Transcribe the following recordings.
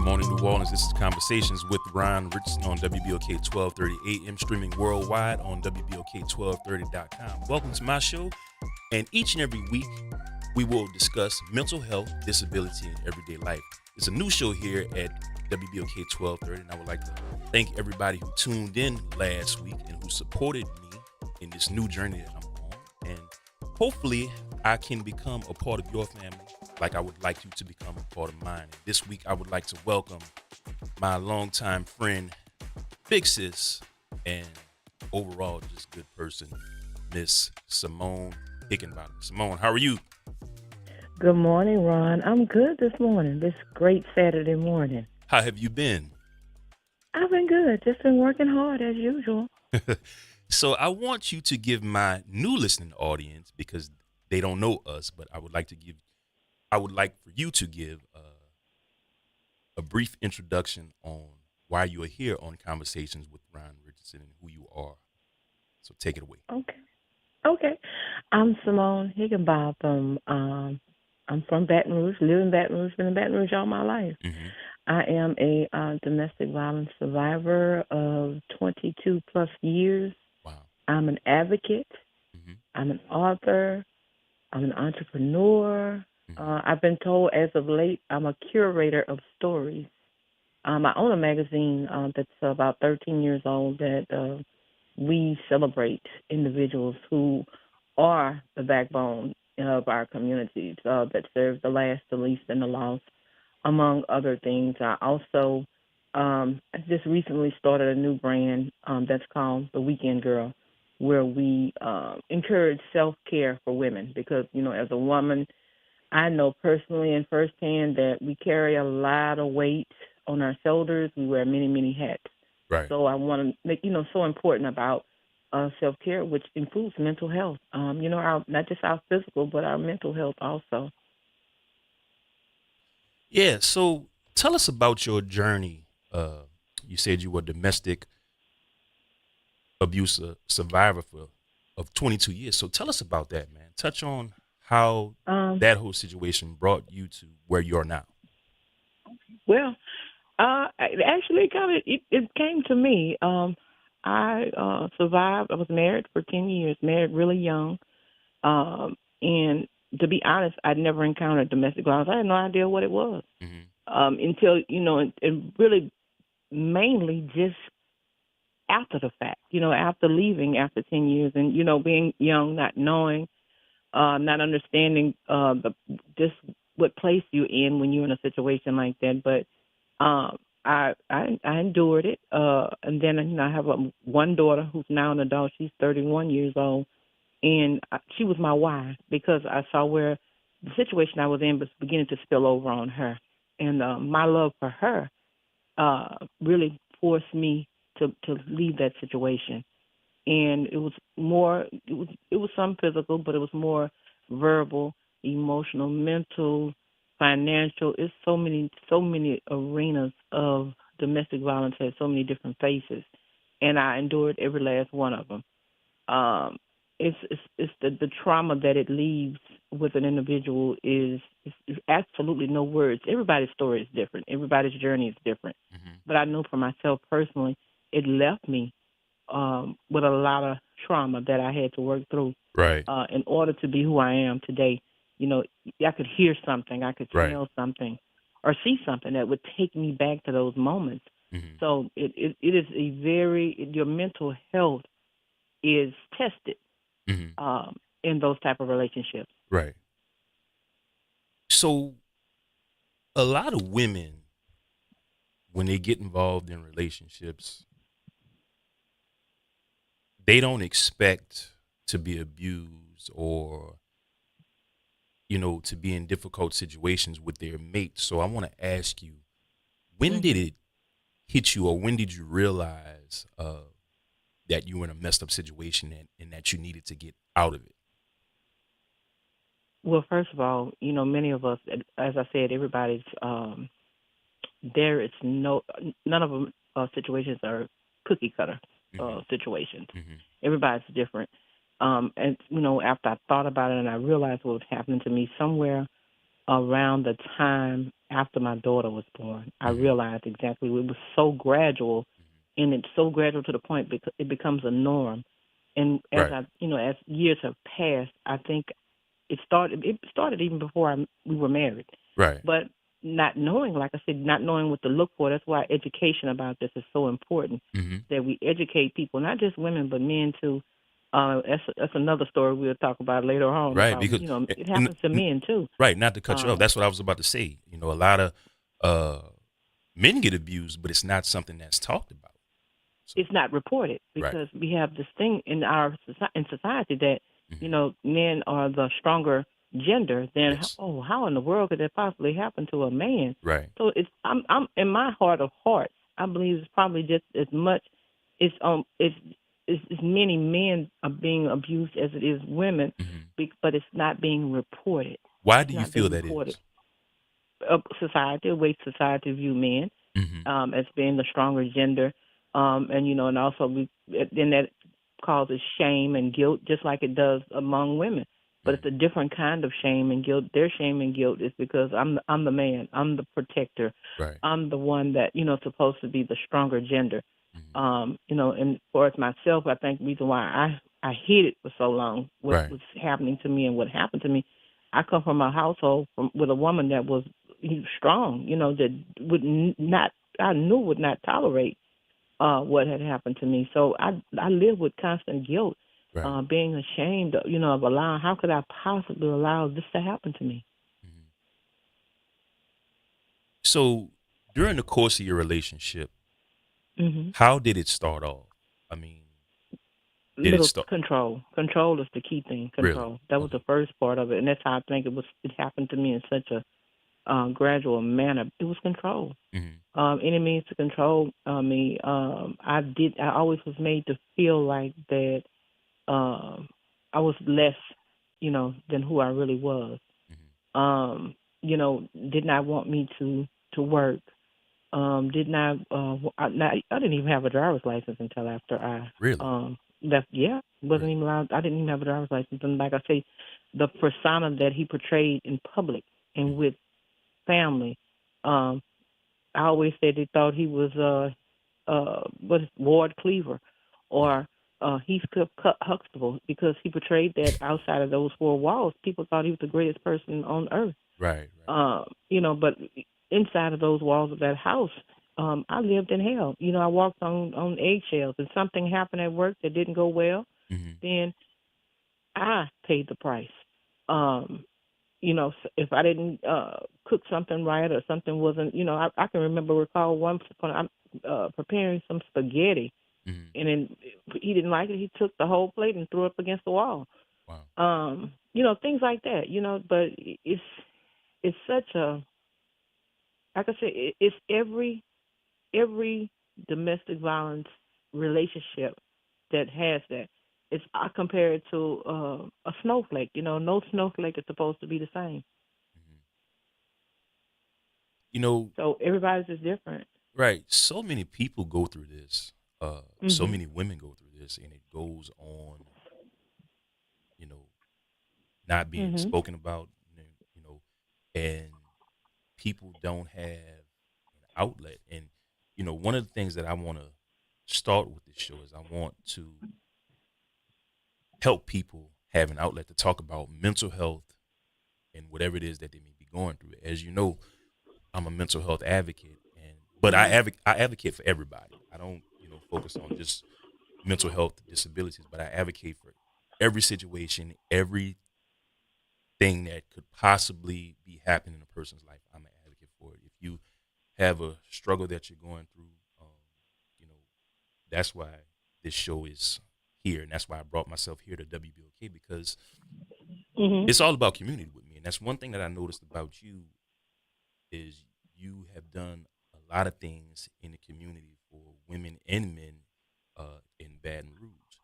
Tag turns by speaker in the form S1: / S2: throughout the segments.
S1: morning, New Orleans. This is Conversations with Richardson on WBOK 1230 AM, streaming worldwide on WBOK1230.com. Welcome to my show, and each and every week we will discuss mental health, disability, and everyday life. It's a new show here at WBOK 1230, and I would like to thank everybody who tuned in last week and who supported me in this new journey that I'm on. And hopefully I can become a part of your family like I would like you to become a part of mine. And this week I would like to welcome my longtime friend, big sis, and overall just good person, Miss Simone Hickenbottom. Simone, how are you?
S2: Good morning, Ron. I'm good this morning, this great Saturday morning.
S1: How have you been?
S2: I've been good. Just been working hard as usual.
S1: So I want you to give my new listening audience, because they don't know us, but I would like for you to give a brief introduction on why you are here on Conversations with Richardson and who you are. So take it away.
S2: Okay. I'm Simone Higginbotham. I'm from Baton Rouge, live in Baton Rouge, been in Baton Rouge all my life.
S1: Mm-hmm.
S2: I am a domestic violence survivor of 22 plus years.
S1: Wow.
S2: I'm an advocate.
S1: Mm-hmm.
S2: I'm an author. I'm an entrepreneur.
S1: Mm-hmm.
S2: I've been told as of late I'm a curator of stories. I own a magazine that's about 13 years old that we celebrate individuals who are the backbone of our communities that serve the last, the least, and the lost, among other things. I also just recently started a new brand that's called The Weekend Girl, where we encourage self-care for women because, as a woman, I know personally and firsthand that we carry a lot of weight on our shoulders. We wear many, many hats.
S1: Right.
S2: So I want to make, so important about self-care, which includes mental health, not just our physical, but our mental health also.
S1: Yeah. So tell us about your journey. You said you were a domestic abuse survivor of 22 years. So tell us about that, man. Touch on how that whole situation brought you to where you are now.
S2: Well, actually, it came to me. I survived. I was married for 10 years, married really young. And to be honest, I'd never encountered domestic violence. I had no idea what it was until, and really mainly just after the fact, after leaving after 10 years and, being young, not knowing, not understanding just what place you're in when you're in a situation like that. But I endured it. And then, I have one daughter who's now an adult. She's 31 years old. And she was my why because I saw where the situation I was in was beginning to spill over on her. And my love for her really forced me to leave that situation. And it was more, it was some physical, but it was more verbal, emotional, mental, financial. It's so many arenas of domestic violence has so many different faces, and I endured every last one of them. Um, it's the trauma that it leaves with an individual is absolutely no words. Everybody's story is different. Everybody's journey is different.
S1: Mm-hmm.
S2: But I know for myself personally, it left me with a lot of trauma that I had to work through
S1: Right.
S2: in order to be who I am today. I could hear something, I could
S1: Right.
S2: smell something, or see something that would take me back to those moments.
S1: Mm-hmm.
S2: So it is your mental health is tested
S1: Mm-hmm.
S2: in those type of relationships.
S1: Right. So a lot of women, when they get involved in relationships, they don't expect to be abused or, to be in difficult situations with their mate. So I want to ask you, when did
S2: hmm
S1: it hit you, or when did you realize that you were in a messed up situation and that you needed to get out of it?
S2: Well, first of all, many of us, as I said, everybody's there is none of them situations are cookie cutter
S1: Mm-hmm.
S2: situations.
S1: Mm-hmm.
S2: Everybody's different. And after I thought about it and I realized what was happening to me somewhere around the time after my daughter was born. I
S1: Mm-hmm.
S2: realized exactly it was so gradual, and it's so gradual to the point because it becomes a norm. And as
S1: Right.
S2: I, as years have passed, I think it started even before we were married,
S1: Right.
S2: but not knowing, like I said, not knowing what to look for. That's why education about this is so important.
S1: Mm-hmm.
S2: That we educate people, not just women but men too. That's another story we'll talk about later on
S1: Right.
S2: about
S1: Because
S2: it
S1: and,
S2: happens to men too.
S1: right, not to cut you off.
S2: Um,
S1: That's what I was about to say. A lot of uh men get abused, but it's not something that's talked about. So
S2: it's not reported
S1: right.
S2: because we have this thing in our in society that
S1: Mm-hmm.
S2: men are the stronger gender. Then
S1: Yes.
S2: how in the world could that possibly happen to a man?
S1: Right.
S2: So I'm in my heart of hearts, I believe it's probably just as much it's as many men are being abused as it is women,
S1: Mm-hmm.
S2: but it's not being reported.
S1: Why
S2: It's
S1: do you
S2: not
S1: feel
S2: being
S1: that
S2: reported.
S1: is?
S2: Society, the way society view men
S1: Mm-hmm.
S2: as being the stronger gender, and and also then that causes shame and guilt, just like it does among women. But it's a
S1: Mm-hmm.
S2: different kind of shame and guilt. Their shame and guilt is because I'm the man, I'm the protector,
S1: Right.
S2: I'm the one that supposed to be the stronger gender.
S1: Mm-hmm.
S2: And for myself, I think the reason why I hid it for so long, what
S1: Right.
S2: was happening to me and what happened to me. I come from a household with a woman that was strong, that not I knew would not tolerate what had happened to me. So I lived with constant guilt,
S1: Right.
S2: being ashamed, of allowing. How could I possibly allow this to happen to me?
S1: Mm-hmm. So during the course of your relationship,
S2: Hmm.
S1: how did it start off? I mean, did it
S2: Little
S1: start
S2: control. Control is the key thing.
S1: really?
S2: Control. That was
S1: Okay.
S2: the first part of it, and that's how I think it was. It happened to me in such a gradual manner. It was control.
S1: Mm-hmm.
S2: Any means to control me. I did. I always was made to feel like that um, I was less, than who I really was.
S1: Mm-hmm.
S2: Did not want me to work. Did not. I didn't even have a driver's license until after I
S1: Really?
S2: left. Yeah, wasn't
S1: Really?
S2: even allowed. I didn't even have a driver's license. And like I say, the persona that he portrayed in public and
S1: Mm-hmm.
S2: with family. Um, I always said they thought he was what is Ward Cleaver or Heathcliff Huxtable because he portrayed that outside of those four walls, people thought he was the greatest person on earth.
S1: Right. Right.
S2: But inside of those walls of that house, I lived in hell. I walked on eggshells. If something happened at work that didn't go well,
S1: Mm-hmm.
S2: then I paid the price. Um, if I didn't cook something right or something wasn't, I can recall once when I'm preparing some spaghetti,
S1: Mm-hmm.
S2: and then he didn't like it. He took the whole plate and threw it up against the wall.
S1: Wow.
S2: Things like that. But it's such a, like I said, it's every domestic violence relationship that has that. I compare it to a snowflake. No snowflake is supposed to be the same.
S1: Mm-hmm. You know,
S2: So everybody's is different.
S1: right. So many people go through this. So
S2: Mhm.
S1: many women go through this, and it goes on. You know, not being
S2: Mhm.
S1: spoken about. You know, and people don't have an outlet. And one of the things that I want to start with this show is I want to help people have an outlet to talk about mental health and whatever it is that they may be going through. As you know, I'm a mental health advocate, and but
S2: Mhm.
S1: I advocate for everybody. I don't focus on just mental health disabilities, but I advocate for every situation, everything that could possibly be happening in a person's life. I'm an advocate for it. If you have a struggle that you're going through, you know, that's why this show is here, and that's why I brought myself here to WBOK because
S2: Mhm.
S1: it's all about community with me, and that's one thing that I noticed about you is you have done a lot of things in the community for women and men in Baton Rouge.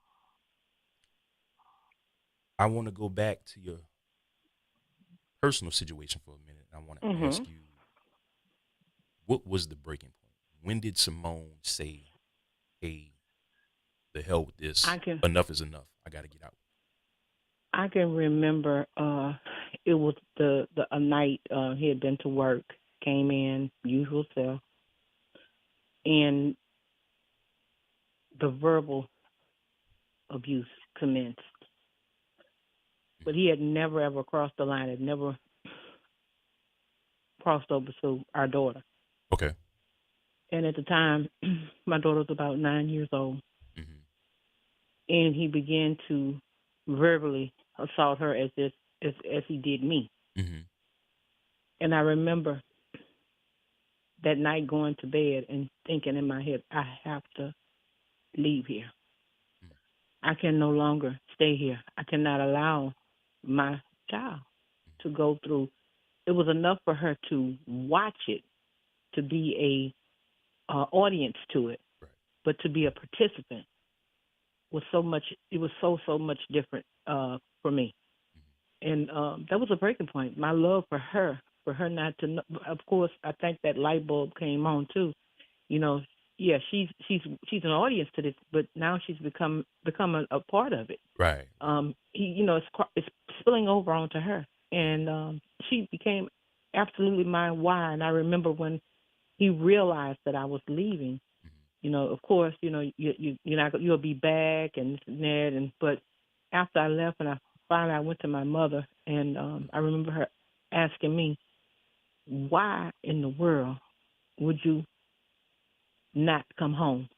S1: I want to go back to your personal situation for a minute. I want to
S2: Mhm.
S1: ask you, what was the breaking point? When did Simone say, "Hey, the hell with
S2: I
S1: this.
S2: can
S1: Enough is enough. I got to get out."
S2: I can remember it was the a night he had been to work came in, usual self, and the verbal abuse commenced. But he had never ever crossed the line. Had never crossed over to our daughter.
S1: Okay.
S2: And at the time, my daughter was about 9 years old,
S1: Mm-hmm.
S2: and he began to verbally assault her as he did me.
S1: Mm-hmm.
S2: And I remember that night going to bed and thinking in my head, I have to leave here. I can no longer stay here. I cannot allow my child to go through. It was enough for her to watch it, to be a audience to it,
S1: Right.
S2: but to be a participant was so much. It was so much different for me, and that was a breaking point. My love for her not to know. Of course, I think that light bulb came on too. You know, yeah, she's an audience to this, but now she's become a part of it.
S1: Right.
S2: It's spilling over onto her, and she became absolutely my why. And I remember when he realized that I was leaving. Of course, you're not you'll be back and this and that, and but after I left and I went to my mother, and I remember her asking me, why in the world would you not come home?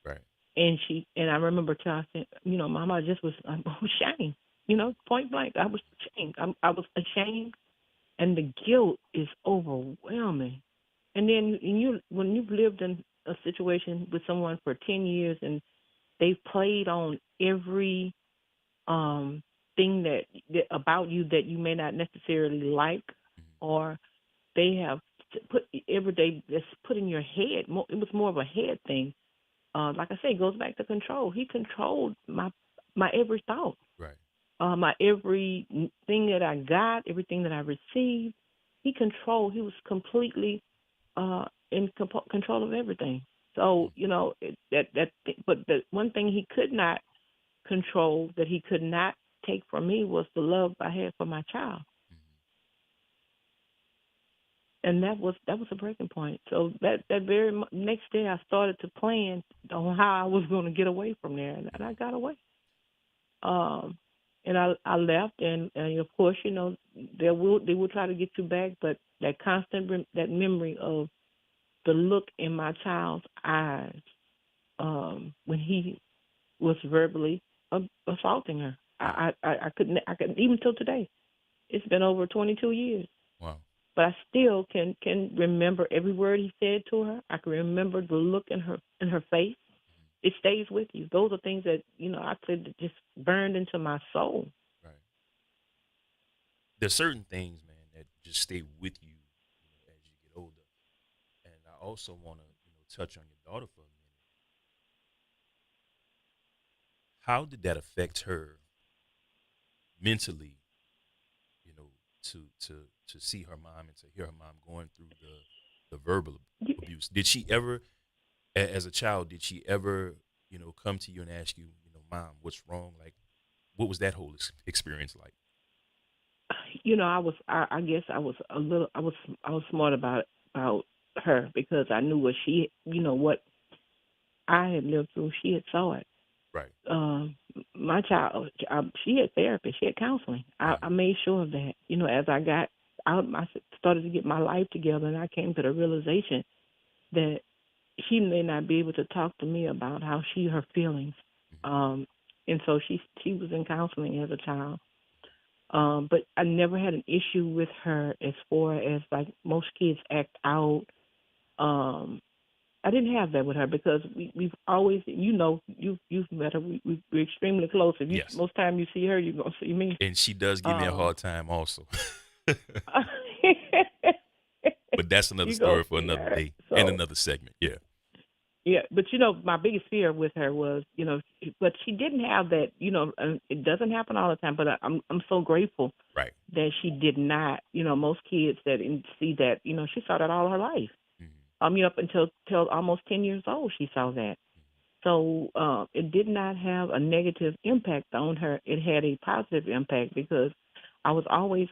S1: Right.
S2: And I remember telling her, Mama, I was ashamed, point blank. I was ashamed. I was ashamed, and the guilt is overwhelming. And then when you've lived in a situation with someone for 10 years and they've played on every thing that about you that you may not necessarily like, or they have put every day that's put in your head. It was more of a head thing. Like I say, it goes back to control. He controlled my every thought,
S1: Right.
S2: my every thing that I got, everything that I received. He controlled. He was completely in control of everything. So but the one thing he could not control, that he could not take from me, was the love I had for my child. And that was a breaking point. So that very next day, I started to plan on how I was going to get away from there, and I got away. Um, and I left, and of course, they will try to get you back, but that constant that memory of the look in my child's eyes when he was verbally assaulting her, I couldn't even till today. It's been over 22 years.
S1: Wow.
S2: But I still can remember every word he said to her. I can remember the look in her face. It stays with you. Those are things that I said that just burned into my soul.
S1: Right. There's certain things, man, that just stay with you, as you get older. And I also want to, touch on your daughter for a minute. How did that affect her mentally? You know, to see her mom and to hear her mom going through the verbal abuse. Did she ever, as a child, did she ever, come to you and ask you, Mom, what's wrong? Like, what was that whole experience like?
S2: I guess I was a little, I was smart about her, because I knew what I had lived through. She had saw it.
S1: Right.
S2: Um, my child, she had therapy, she had counseling. I made sure of that. As I got out, I started to get my life together, and I came to the realization that she may not be able to talk to me about her feelings. Um, and so she was in counseling as a child. But I never had an issue with her as far as like most kids act out. Um, I didn't have that with her, because we've always, you've met her. We're extremely close. If you
S1: Yes.
S2: most time you see her, you're gonna see me.
S1: And she does give me a
S2: Um,
S1: hard time also. But that's another
S2: you go
S1: story for
S2: see
S1: another
S2: her.
S1: day and
S2: So
S1: another segment. Yeah.
S2: yeah, but my biggest fear with her was, but she didn't have that. It doesn't happen all the time. But I'm so grateful
S1: Right.
S2: that she did not. Most kids that see that, she saw that all her life.
S1: Mm-hmm.
S2: Up until almost 10 years old, she saw that. So it did not have a negative impact on her. It had a positive impact, because I was always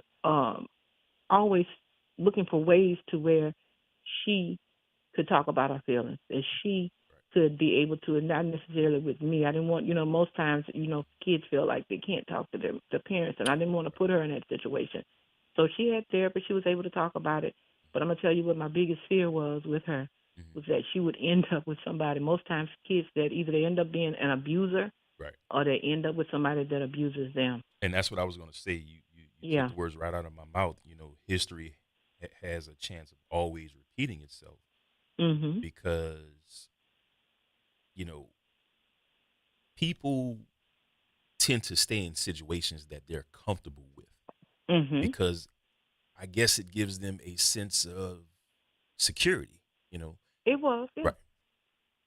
S2: looking for ways to where she could talk about her feelings, that she could be able to, and not necessarily with me. I didn't want, most times, kids feel like they can't talk to their parents, and I didn't want to put her in that situation. So she had therapy. She was able to talk about it. But I'm gonna tell you what my biggest fear was with her
S1: Mm-hmm.
S2: was that she would end up with somebody. Most times, kids that either they end up being an abuser
S1: Right.
S2: or they end up with somebody that abuses them.
S1: And that's what I was going to say. You took
S2: Yeah.
S1: the words right out of my mouth. History has a chance of always repeating itself
S2: Mhm.
S1: because you know people tend to stay in situations that they're comfortable with
S2: Mhm.
S1: because I guess it gives them a sense of security. You know,
S2: It was. Yeah.
S1: right?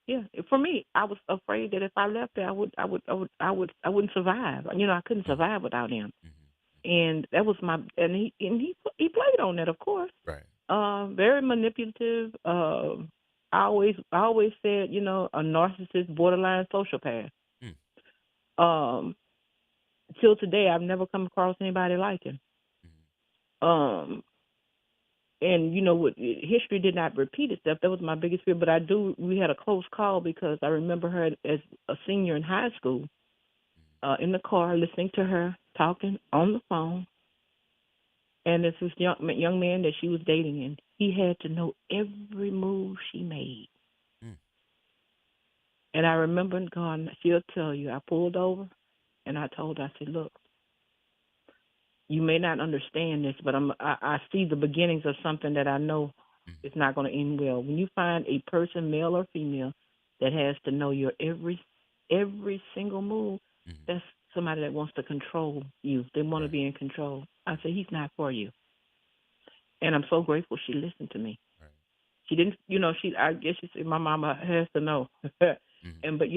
S2: Yeah. For me, I was afraid that if I left there, I wouldn't survive. I couldn't
S1: Mm-hmm.
S2: survive without him.
S1: Mm-hmm.
S2: And that was my, and he played on that, of course.
S1: Right.
S2: Very manipulative. I always said, a narcissist, borderline sociopath.
S1: Mm-hmm.
S2: Um, till today, I've never come across anybody like him. Um, and what history did not repeat itself. That was my biggest fear. But we had a close call because I remember her as a senior in high school, in the car, listening to her talking on the phone. And there's this young man that she was dating, and he had to know every move she made.
S1: Mm-hmm.
S2: And I remember God, she'll tell you, I pulled over and I told her, I said, look, you may not understand this, but I see the beginnings of something that I know is not going to end well. When you find a person, male or female, that has to know your every single move,
S1: Mm-hmm.
S2: that's somebody that wants to control you. They want to
S1: Right.
S2: be in control. I said, he's not for you. And I'm so grateful she listened to me.
S1: Right.
S2: She didn't, I guess she said, my mama has to know.
S1: Mm-hmm.
S2: And, but,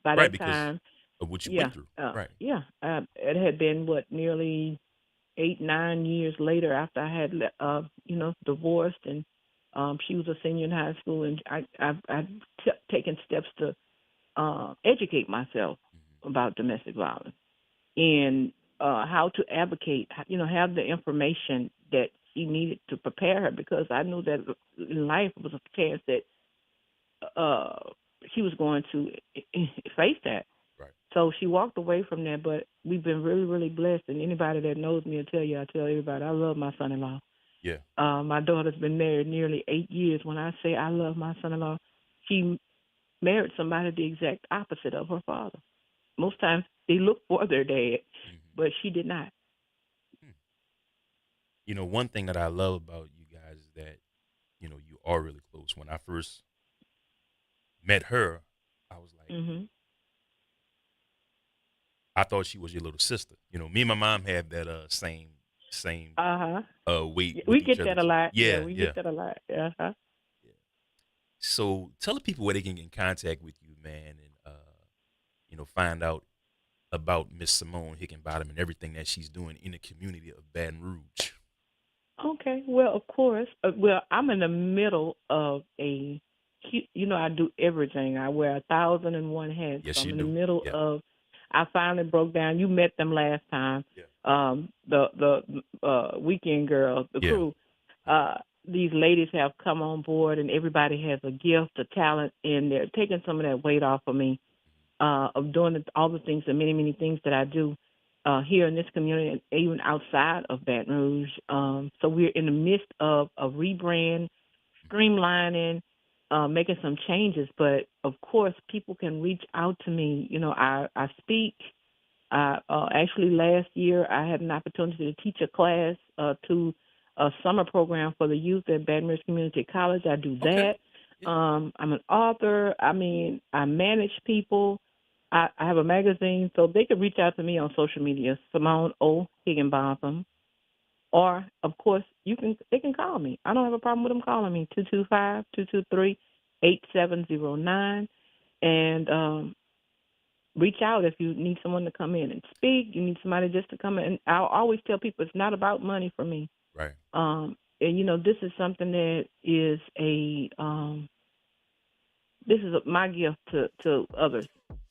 S2: by
S1: Right.
S2: that
S1: Because
S2: time,
S1: of what you
S2: yeah,
S1: went through. Right.
S2: it had been nearly 8, 9 years later after I had, divorced, and she was a senior in high school, and I've taken steps to educate myself
S1: Mm-hmm.
S2: about domestic violence and how to advocate, have the information that she needed to prepare her, because I knew that in life was a chance that uh, she was going to face that.
S1: Right.
S2: So she walked away from that, but we've been really, really blessed. And anybody that knows me will tell you, I tell everybody, I love my son-in-law.
S1: Yeah.
S2: My daughter's been married nearly 8 years. When I say I love my son-in-law, she married somebody the exact opposite of her father. Most times they look for their dad,
S1: Mm-hmm.
S2: but she did not.
S1: One thing that I love about you guys is that you are really close. When I first met her, I was like,
S2: Mhm.
S1: I thought she was your little sister. Me and my mom have that same
S2: Uh-huh.
S1: weight
S2: Yeah,
S1: with
S2: we
S1: each
S2: get
S1: other
S2: that a
S1: too.
S2: lot. Yeah,
S1: Yeah,
S2: we
S1: yeah,
S2: get that a lot. Uh-huh.
S1: yeah. So tell the people where they can get in contact with you, man, and find out about Miss Simone Hickenbottom and everything that she's doing in the community of Baton Rouge.
S2: Okay. Well, of course. I'm in the middle of I do everything. I wear 1,001 hats. So
S1: Yes,
S2: I'm
S1: you
S2: in the
S1: do.
S2: middle
S1: Yeah,
S2: of. I finally broke down. You met them last time.
S1: yeah,
S2: The weekend girls, the
S1: yeah,
S2: crew.
S1: yeah.
S2: Uh, these ladies have come on board, and everybody has a gift, a talent, and they're taking some of that weight off of me, of doing all the things, the many, many things that I do here in this community and even outside of Baton Rouge. So we're in the midst of a rebrand, streamlining, making some changes. But of course, people can reach out to me. I speak. Actually, last year I had an opportunity to teach a class to a summer program for the youth at Baton Rouge Community College. I do
S1: Okay.
S2: that.
S1: Yeah.
S2: I'm an author. I mean, I manage people. I have a magazine, so they can reach out to me on social media, Simone O. Higginbotham. Or, of course, they can call me. I don't have a problem with them calling me, 225-223-8709. And reach out if you need someone to come in and speak. You need somebody just to come in. I'll always tell people it's not about money for me.
S1: Right.
S2: And this is something that is this is my gift to others.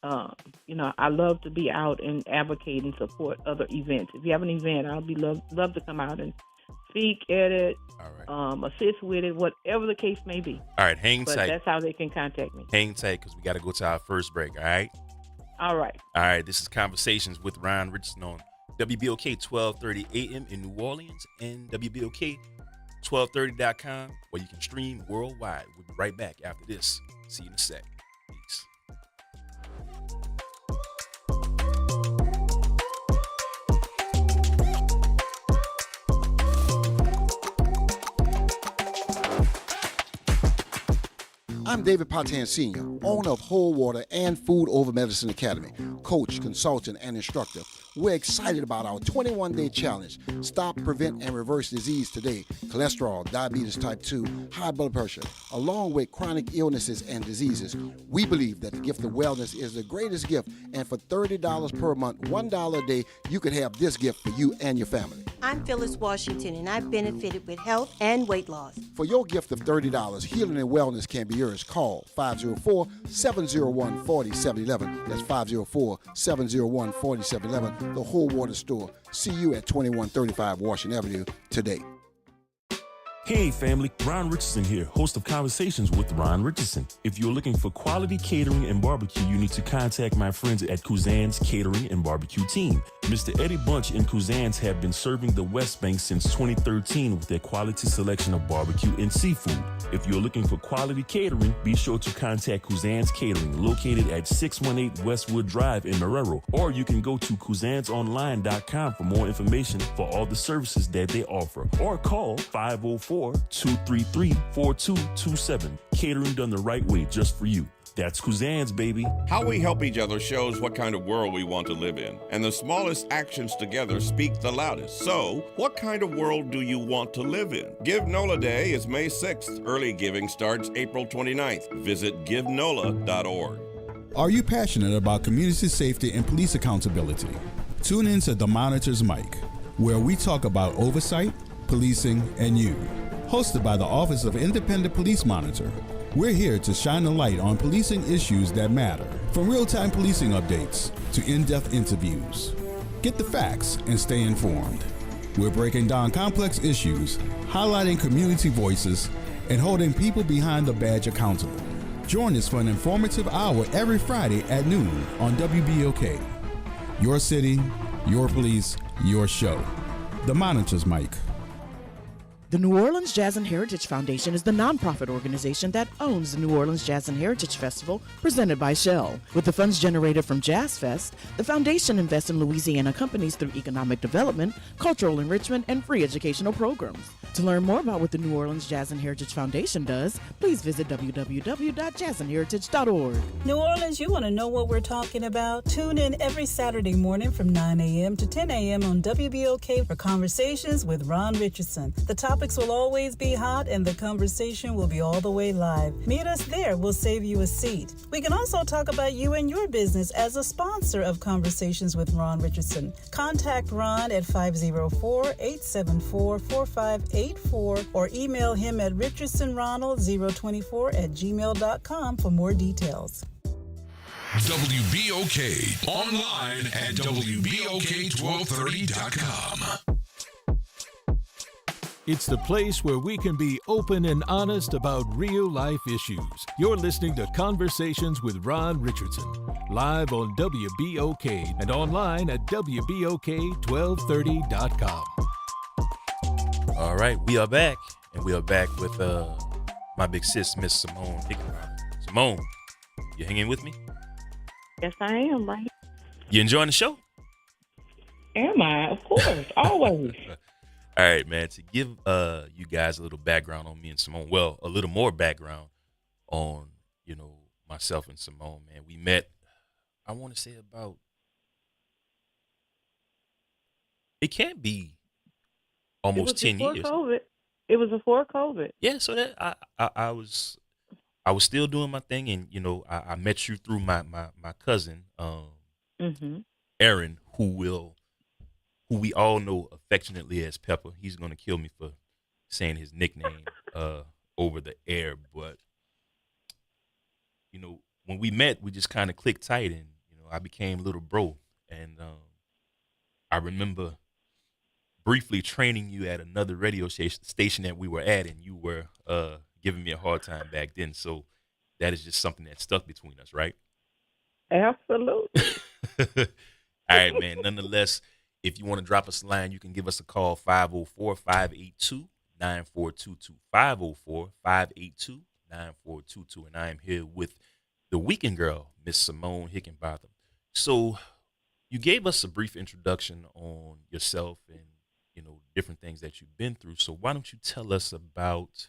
S2: I love to be out and advocate and support other events. If you have an event, I'll be love to come out and speak at it,
S1: All right.
S2: assist with it, whatever the case may be.
S1: All right. Hang
S2: But
S1: tight.
S2: that's how they can contact me.
S1: Hang tight because we got to go to our first break. All right.
S2: All right.
S1: All right. This is Conversations with Ron Richardson on WBOK 1230 AM in New Orleans and WBOK 1230.com, where you can stream worldwide. We'll be right back after this. See you in a sec. Peace.
S3: I'm David Patan Sr., owner of Whole Water and Food Over Medicine Academy, coach, consultant, and instructor. We're excited about our 21-day challenge. Stop, prevent, and reverse disease today. Cholesterol, diabetes type 2, high blood pressure, along with chronic illnesses and diseases. We believe that the gift of wellness is the greatest gift, and for $30 per month, $1 a day, you could have this gift for you and your family.
S4: I'm Phyllis Washington, and I've benefited with health and weight loss.
S3: For your gift of $30, healing and wellness can be yours. Call 504-701-4711. That's 504-701-4711. The Whole Water Store. See you at 2135 Washington Avenue today.
S5: Hey family, Ron Richardson here, host of Conversations with Ron Richardson. If you're looking for quality catering and barbecue, you need to contact my friends at Kuzan's Catering and Barbecue Team. Mr. Eddie Bunch and Kuzan's have been serving the West Bank since 2013 with their quality selection of barbecue and seafood. If you're looking for quality catering, be sure to contact Kuzan's Catering, located at 618 Westwood Drive in Marrero, or you can go to kuzansonline.com for more information for all the services that they offer, or call 504-233-4227. Catering done the right way just for you. That's Kuzan's, baby.
S6: How we help each other shows what kind of world we want to live in, and the smallest actions together speak the loudest. So, what kind of world do you want to live in? Give NOLA Day is May 6th. Early giving starts April 29th. Visit givenola.org.
S7: Are you passionate about community safety and police accountability? Tune in to The Monitor's Mic, where we talk about oversight, policing, and you. Hosted by the Office of Independent Police Monitor, we're here to shine a light on policing issues that matter, from real-time policing updates to in-depth interviews. Get the facts and stay informed. We're breaking down complex issues, highlighting community voices, and holding people behind the badge accountable. Join us for an informative hour every Friday at noon on WBOK. Your city, your police, your show. The Monitor's Mic.
S8: The New Orleans Jazz and Heritage Foundation is the nonprofit organization that owns the New Orleans Jazz and Heritage Festival presented by Shell. With the funds generated from Jazz Fest, the foundation invests in Louisiana companies through economic development, cultural enrichment, and free educational programs. To learn more about what the New Orleans Jazz and Heritage Foundation does, please visit www.jazzandheritage.org.
S9: New Orleans, you want to know what we're talking about? Tune in every Saturday morning from 9 a.m. to 10 a.m. on WBOK for Conversations with Ron Richardson. The topics will always be hot and the conversation will be all the way live. Meet us there. We'll save you a seat. We can also talk about you and your business as a sponsor of Conversations with Ron Richardson. Contact Ron at 504-874-4584 or email him at richardsonronald024@gmail.com for more details.
S10: WBOK online at WBOK1230.com.
S11: It's the place where we can be open and honest about real-life issues. You're listening to Conversations with Ron Richardson, live on WBOK and online at WBOK1230.com.
S1: All right, we are back, and we are back with my big sis, Miss Simone Hickenbottom. Simone, you hanging with me?
S2: Yes, I am, right?
S1: You enjoying the show?
S2: Am I? Of course, always.
S1: All right, man, to give you guys a little background on me and Simone, well, a little more background on, myself and Simone, man. We met, I want to say about, it can't be almost 10 years.
S2: COVID. It was before COVID.
S1: Yeah, so that I was still doing my thing, and, I met you through my cousin, Aaron, who we all know affectionately as Pepper. He's going to kill me for saying his nickname over the air. But, when we met, we just kind of clicked tight, and, I became little bro. And I remember briefly training you at another radio station that we were at, and you were giving me a hard time back then. So that is just something that stuck between us, right?
S2: Absolutely.
S1: All right, man. Nonetheless, if you want to drop us a line, you can give us a call, 504-582-9422, 504-582-9422. And I am here with the weekend girl, Miss Simone Hickenbotham. So you gave us a brief introduction on yourself and, different things that you've been through. So why don't you tell us about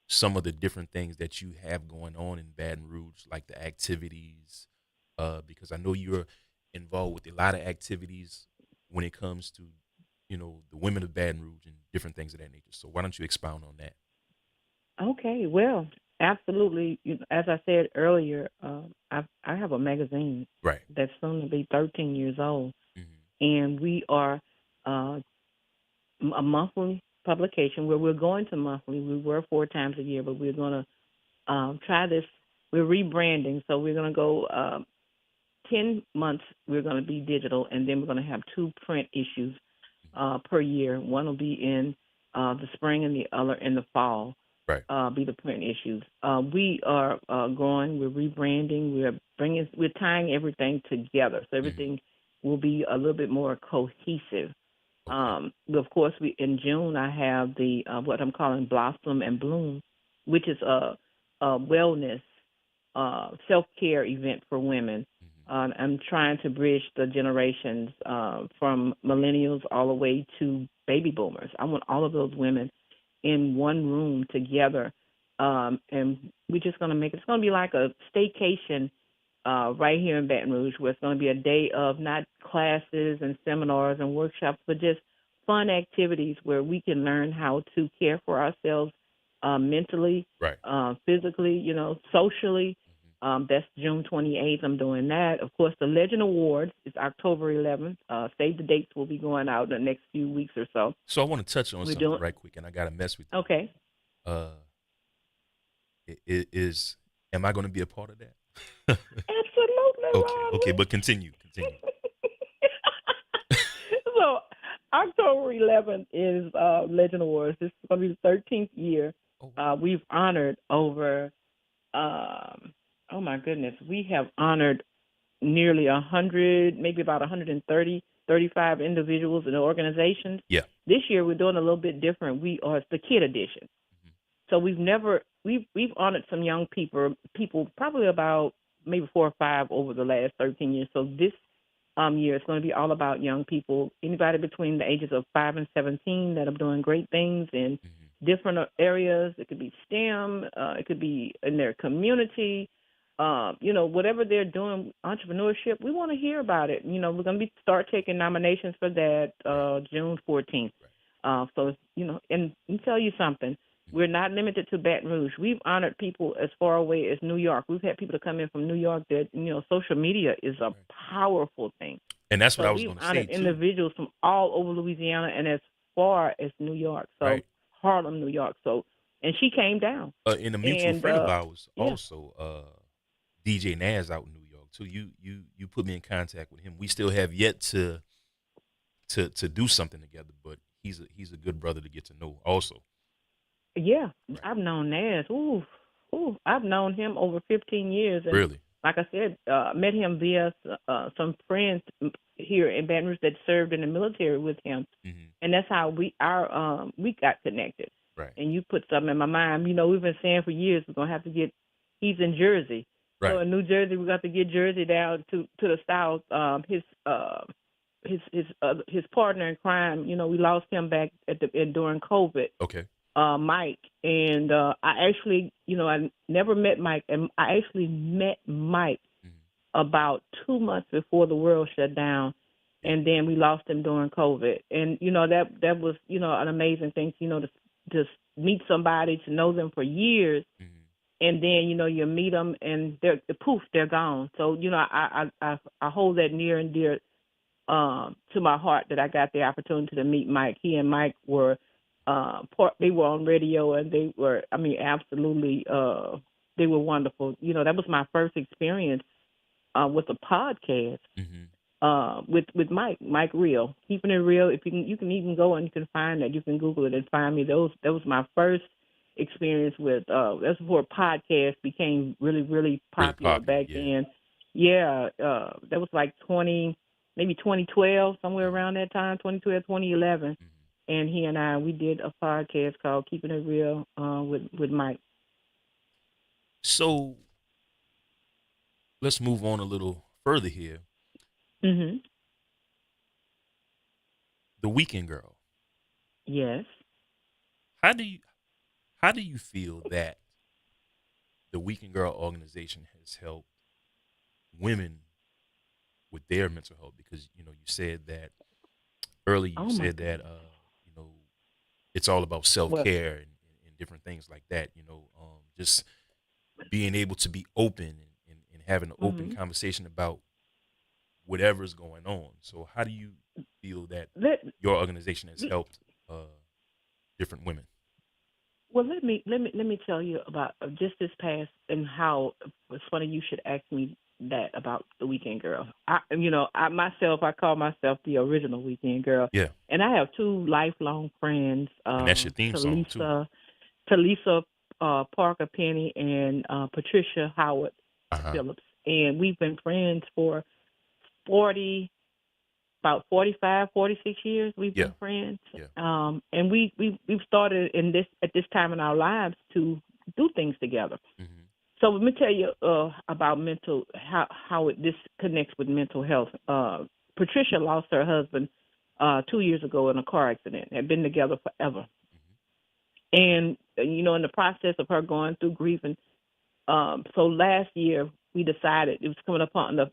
S1: some of the different things that you have going on in Baton Rouge, like the activities, because I know you're involved with a lot of activities when it comes to, the women of Baton Rouge and different things of that nature. So why don't you expound on that?
S2: Okay, well, absolutely. As I said earlier, I have a magazine
S1: Right.
S2: that's soon to be 13 years old,
S1: Mm-hmm.
S2: and we are a monthly publication where we're going to monthly. We were 4 times a year, but we're going to try this. We're rebranding, so we're going to go 10 months. We're going to be digital, and then we're going to have 2 print issues per year. One will be in the spring and the other in the fall.
S1: Right.
S2: Be the print issues. We are growing. We're rebranding. We're tying everything together, so everything will be a little bit more cohesive. Of course, in June I have the what I'm calling Blossom and Bloom, which is a wellness self-care event for women. I'm trying to bridge the generations from millennials all the way to baby boomers. I want all of those women in one room together, and we're just going to it's going to be like a staycation right here in Baton Rouge, where it's going to be a day of not classes and seminars and workshops, but just fun activities where we can learn how to care for ourselves mentally,
S1: right,
S2: physically, socially. That's June 28th. I'm doing that. Of course, the Legend Awards is October 11th. Save the dates will be going out in the next few weeks or so.
S1: So I want to touch on something right quick, and I got to mess with you.
S2: Okay.
S1: Am I going to be a part of that?
S2: Absolutely.
S1: Okay, but continue.
S2: So October 11th is Legend Awards. This is going to be the 13th year. We've honored over, oh my goodness, we have honored nearly 100, maybe about 130, 35 individuals and organizations.
S1: Yeah.
S2: This year we're doing a little bit different. It's the kid edition. So we've honored some young people probably about maybe 4 or 5 over the last 13 years. So this year it's going to be all about young people, anybody between the ages of 5 and 17 that are doing great things in different areas. It could be STEM, it could be in their community, whatever they're doing, entrepreneurship. We want to hear about it. We're going to start taking nominations for that June 14th. So, and let me tell you something. We're not limited to Baton Rouge. We've honored people as far away as New York. We've had people to come in from New York that, social media is a powerful thing.
S1: And that's what I was going to say, too.
S2: We've honored individuals from all over Louisiana and as far as New York. So Harlem, New York. So, and she came down.
S1: And a mutual friend of ours also, DJ Naz out in New York, too. You put me in contact with him. We still have yet to do something together, but he's a good brother to get to know also.
S2: Yeah, I've known Naz. I've known him over 15 years. And
S1: really?
S2: Like I said, met him via some friends here in Baton Rouge that served in the military with him, and that's how we got connected.
S1: Right.
S2: And you put something in my mind. We've been saying for years we're gonna have to get. He's in Jersey,
S1: right.
S2: So in New Jersey we got to get Jersey down to the south. His partner in crime. We lost him back during COVID.
S1: Okay.
S2: Mike, and I actually, I never met Mike, and I actually met Mike about 2 months before the world shut down, and then we lost him during COVID, and that was an amazing thing, to just meet somebody, to know them for years, and then you meet them and they're gone. So I hold that near and dear to my heart that I got the opportunity to meet Mike. He and Mike were. They were on radio, and they were, absolutely, they were wonderful. That was my first experience with a podcast. with Mike Real, keeping it real. If you can even go and you can find that. You can Google it and find me. That was my first experience with. That's before podcasts became really popular back then. Yeah, that was like 2012, somewhere around that time, 2012, 2011. And he and we did a podcast called Keeping It Real with Mike.
S1: So let's move on a little further here.
S2: Mm-hmm.
S1: The Weekend Girl.
S2: Yes.
S1: How do you feel that the Weekend Girl organization has helped women with their mental health? Because you said that earlier. You said that it's all about self-care and different things like that. Just being able to be open and having an open conversation about whatever's going on. So how do you feel that your organization has helped different women?
S2: Well, let me tell you about just this past and how it's funny you should ask me that about the Weekend Girl. I call myself the original Weekend Girl.
S1: Yeah.
S2: And I have two lifelong friends.
S1: And that's your theme song too.
S2: Talisa Parker Penny and Patricia Howard Phillips, and we've been friends for about 45, 46 years. We've been friends.
S1: Yeah.
S2: And we've started at this time in our lives to do things together.
S1: Mm-hmm.
S2: So let me tell you about how this connects with mental health. Patricia lost her husband 2 years ago in a car accident. Had been together forever. And in the process of her going through grieving, so last year we decided it was coming up on the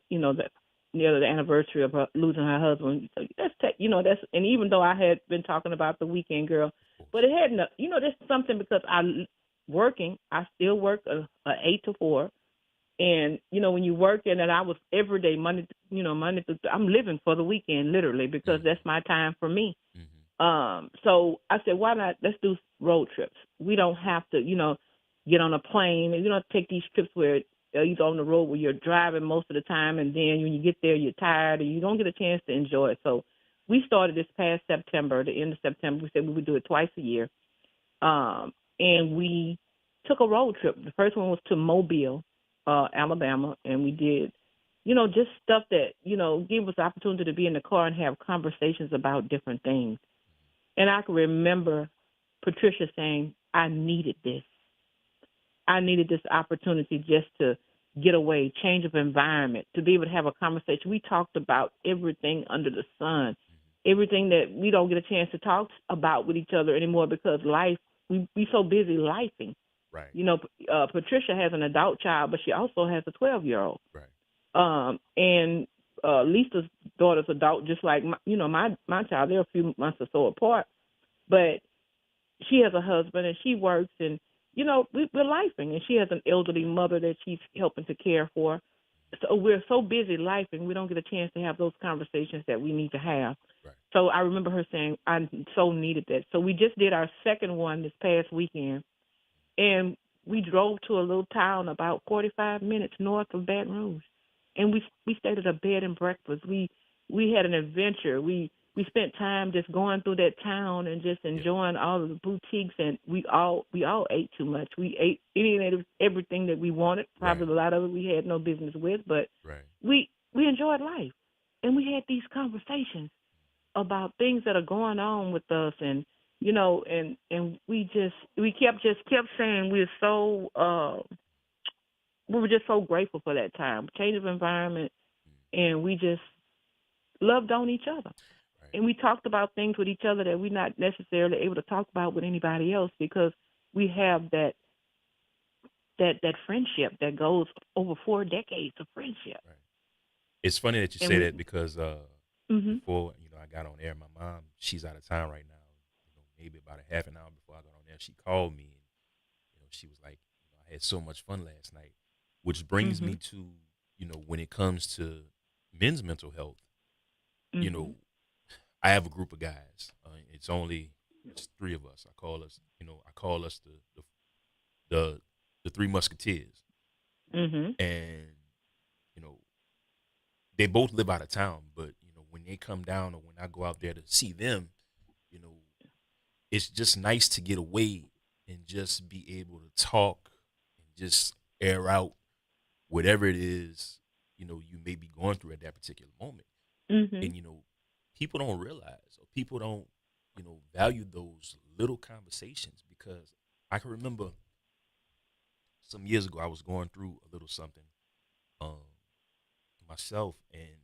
S2: anniversary of her losing her husband. So and even though I had been talking about the Weekend Girl, but it hadn't. There's something because I still work a 8 to 4, and when you work and I was every day Monday through I'm living for the weekend literally because that's my time for me. So I said, why not? Let's do road trips. We don't have to, get on a plane. You don't have to take these trips where you're on the road where you're driving most of the time, and then when you get there, you're tired and you don't get a chance to enjoy it. So we started this past September, the end of September. We said we would do it twice a year, and we took a road trip. The first one was to Mobile, Alabama, and we did, just stuff that gave us the opportunity to be in the car and have conversations about different things. And I can remember Patricia saying, I needed this. I needed this opportunity just to get away, change of environment, to be able to have a conversation. We talked about everything under the sun, everything that we don't get a chance to talk about with each other anymore because life, we so busy lifing.
S1: Right.
S2: Patricia has an adult child, but she also has a 12-year-old.
S1: Right.
S2: And Lisa's daughter's adult, just like my child. They're a few months or so apart, but she has a husband and she works, and we're lifing, and she has an elderly mother that she's helping to care for. So we're so busy lifing, we don't get a chance to have those conversations that we need to have.
S1: Right.
S2: So I remember her saying, I so needed that. So we just did our second one this past weekend, and we drove to a little town about 45 minutes north of Baton Rouge. And we stayed at a bed and breakfast. We had an adventure. We spent time just going through that town and just enjoying all of the boutiques. And we all ate too much. We ate any and everything that we wanted. Probably a lot of it we had no business with, but we enjoyed life. And we had these conversations about things that are going on with us, and and we kept saying we were just so grateful for that time, change of environment, and we just loved on each other. Right. And we talked about things with each other that we're not necessarily able to talk about with anybody else because we have that friendship that goes over 4 decades of friendship.
S1: Right. It's funny that you say that because before I got on air, my mom, she's out of town right now. Maybe about a half an hour before I got on air, she called me and she was like, I had so much fun last night. Which brings me to, when it comes to men's mental health, I have a group of guys. It's 3 of us. I call us the Three Musketeers.
S2: Mm-hmm.
S1: And, they both live out of town, but when they come down or when I go out there to see them, you know, it's just nice to get away and just be able to talk and just air out whatever it is, you may be going through at that particular moment.
S2: Mhm.
S1: And people don't realize or people don't, value those little conversations because I can remember some years ago I was going through a little something um myself, and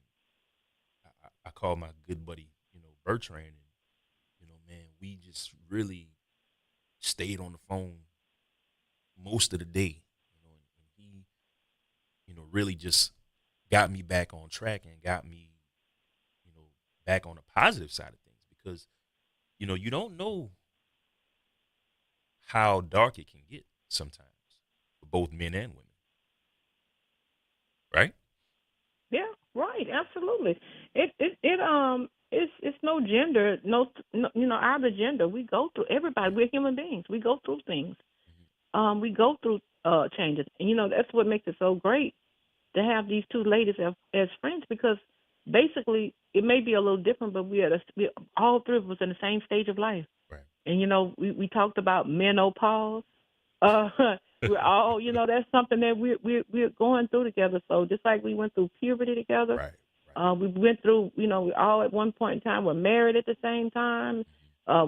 S1: I called my good buddy, Bertrand, and man, we just really stayed on the phone most of the day, and he, really just got me back on track and got me, you know, back on the positive side of things because, you don't know how dark it can get sometimes for both men and women, right?
S2: Yeah, right, absolutely. It's no gender, no, either gender. We go through everybody. We're human beings. We go through things. We go through changes, and that's what makes it so great to have these two ladies as friends because basically it may be a little different, but we all three of us in the same stage of life.
S1: Right.
S2: And we talked about menopause. Uh, we're all, that's something that we're going through together. So just like we went through puberty together,
S1: Right.
S2: we went through, we all at one point in time were married at the same time.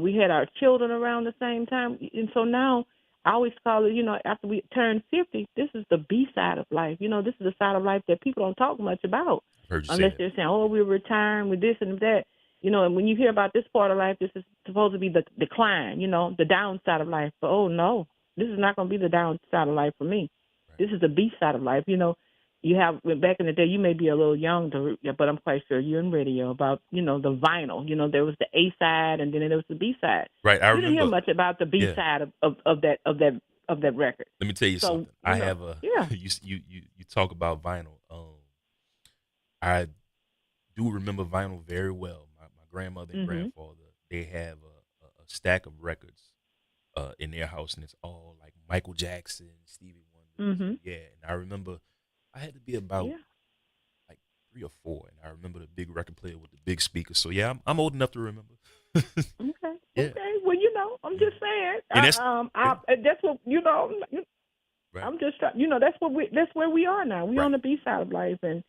S2: We had our children around the same time, and so now I always call it, after we turn 50, this is the B side of life. This is the side of life that people don't talk much about,
S1: I've heard you say
S2: unless
S1: that.
S2: they're saying, "Oh, we're retiring with this and that." And when you hear about this part of life, this is supposed to be the decline, the downside of life. But oh no, this is not going to be the downside of life for me.
S1: Right.
S2: This is the B side of life. You have back in the day, you may be a little young, but I'm quite sure you're in radio about the vinyl. There was the A side, and then there was the B side.
S1: Right. I
S2: You didn't hear
S1: remember.
S2: much about the B
S1: Yeah.
S2: side of that record.
S1: Let me tell you
S2: So
S1: something. I have
S2: yeah.
S1: you talk about vinyl. I do remember vinyl very well. My grandmother and
S2: Mhm.
S1: grandfather, they have a stack of records in their house, and it's all like Michael Jackson, Stevie Wonder. So
S2: Mhm.
S1: yeah, and I remember I had to be about
S2: Yeah.
S1: like 3 or 4, and I remember the big record player with the big speakers. So yeah, I'm old enough to remember.
S2: Okay.
S1: Yeah,
S2: Okay. Well, I'm
S1: yeah.
S2: just saying.
S1: And that's yeah,
S2: That's what
S1: right,
S2: I'm just trying. That's where we are now. We on
S1: right.
S2: the B side of life, and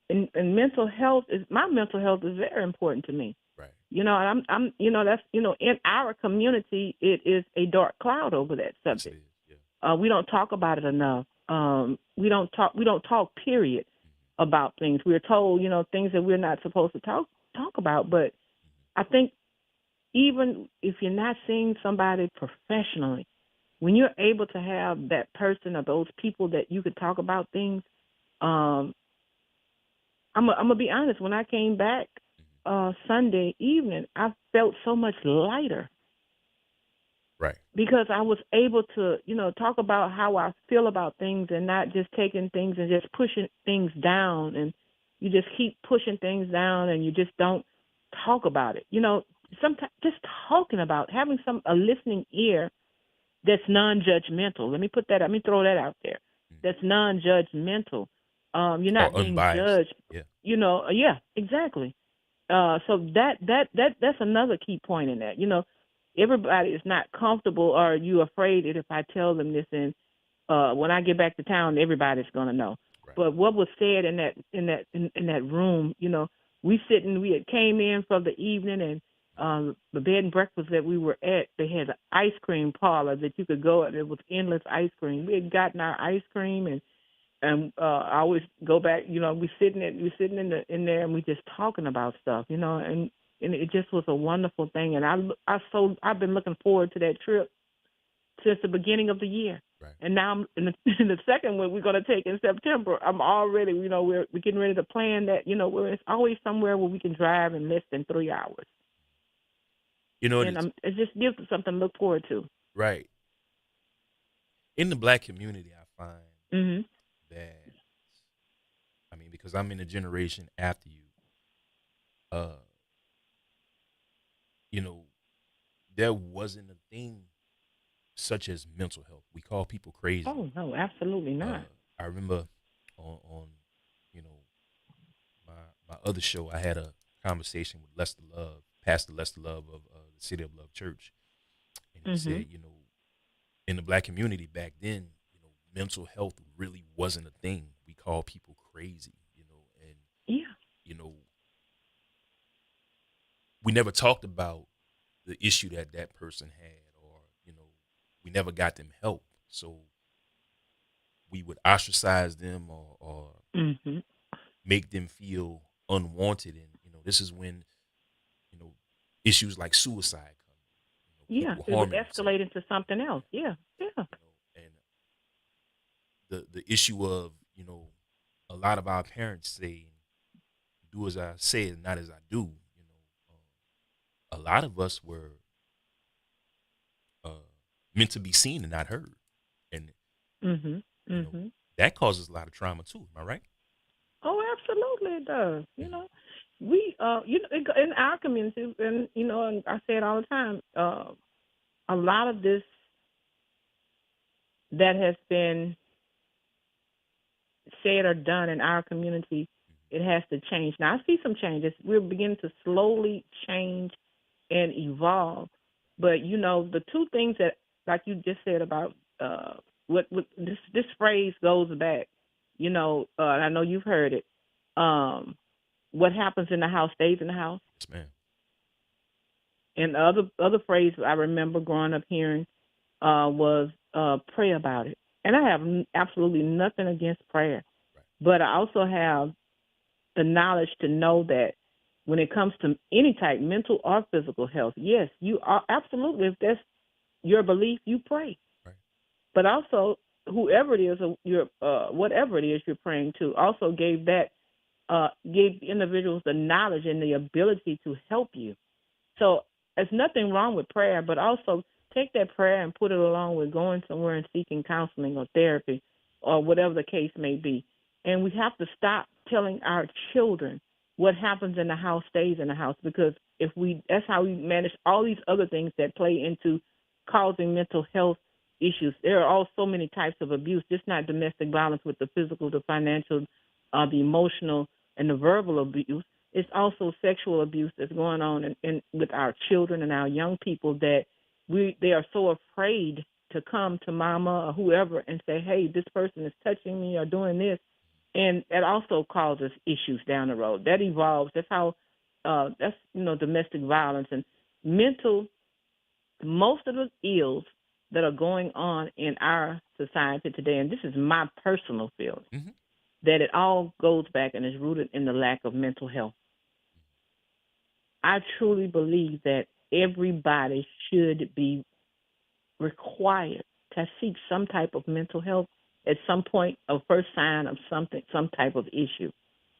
S1: Hmm.
S2: and mental health is my mental health is very important to me.
S1: Right.
S2: I'm that's in our community it is a dark cloud over that
S1: Yes, it
S2: subject.
S1: is. Yeah.
S2: We don't talk about it enough. We don't talk period about things. We're told things that we're not supposed to talk about. But I think even if you're not seeing somebody professionally, when you're able to have that person or those people that you could talk about things, um, I'm gonna be honest. When I came back Sunday evening, I felt so much lighter
S1: Right.
S2: because I was able to, talk about how I feel about things and not just taking things and just pushing things down. And you just keep pushing things down and you just don't talk about it. Sometimes just talking about having a listening ear that's non-judgmental. Let me throw that out there. That's non-judgmental. You're
S1: Or
S2: not being
S1: unbiased.
S2: judged.
S1: Yeah.
S2: Yeah, exactly. So that's another key point in that. Everybody is not comfortable, or are you afraid that if I tell them this, and when I get back to town, everybody's gonna know.
S1: Right.
S2: But what was said in that room, we had came in for the evening, and the bed and breakfast that we were at, they had an ice cream parlor that you could go and it was endless ice cream. We had gotten our ice cream, and I always go back. We sitting in there, and we just talking about stuff. And it just was a wonderful thing. And I've been looking forward to that trip since the beginning of the year.
S1: Right.
S2: And now I'm in the second one we're going to take in September. I'm already, we're getting ready to plan that. It's always somewhere where we can drive in less than 3 hours. And it just gives us something to look forward to.
S1: Right. In the black community, I find
S2: Mhm.
S1: that, I mean, because I'm in a generation after you, uh, you know, there wasn't a thing such as mental health. We call people crazy.
S2: Oh no, absolutely not.
S1: I remember on you know, my my other show, I had a conversation with Lester Love, Pastor Lester Love of the City of Love Church, and he said, you know, in the black community back then, you know, mental health really wasn't a thing. We called people crazy, you know, and you know, we never talked about the issue that that person had, or you know, we never got them help. So we would ostracize them or make them feel unwanted, and you know, this is when you know issues like suicide come. You know, people
S2: it would
S1: harming
S2: escalate into something else. Yeah.
S1: themselves, you know, and the issue of, you know, a lot of our parents say, "Do as I say and not as I do." You know, a lot of us were meant to be seen and not heard, and you know, that causes a lot of trauma too. Am I right?
S2: Oh, absolutely, it does. You know, we, you know, in our community, and you know, and I say it all the time. A lot of this that has been said or done in our community, it has to change. Now, I see some changes. We're beginning to slowly change and evolve. But, you know, the two things that, like you just said about what this phrase goes back, you know, I know you've heard it. What happens in the house stays in the house.
S1: Yes, ma'am.
S2: And the other phrase I remember growing up hearing was pray about it. And I have absolutely nothing against prayer. But I also have the knowledge to know that when it comes to any type, mental or physical health, yes, you are absolutely, if that's your belief, you pray.
S1: Right.
S2: But also, whoever it is, whatever it is you're praying to, also gave individuals the knowledge and the ability to help you. So there's nothing wrong with prayer, but also take that prayer and put it along with going somewhere and seeking counseling or therapy or whatever the case may be. And we have to stop telling our children what happens in the house stays in the house, because that's how we manage all these other things that play into causing mental health issues. There are all so many types of abuse, just not domestic violence with the physical, the financial, the emotional, and the verbal abuse. It's also sexual abuse that's going on in with our children and our young people that they are so afraid to come to mama or whoever and say, hey, this person is touching me or doing this. And that also causes issues down the road. That evolves. That's how, that's, you know, domestic violence and mental. Most of the ills that are going on in our society today, and this is my personal feeling, that it all goes back and is rooted in the lack of mental health. I truly believe that everybody should be required to seek some type of mental health at some point, a first sign of something, some type of issue.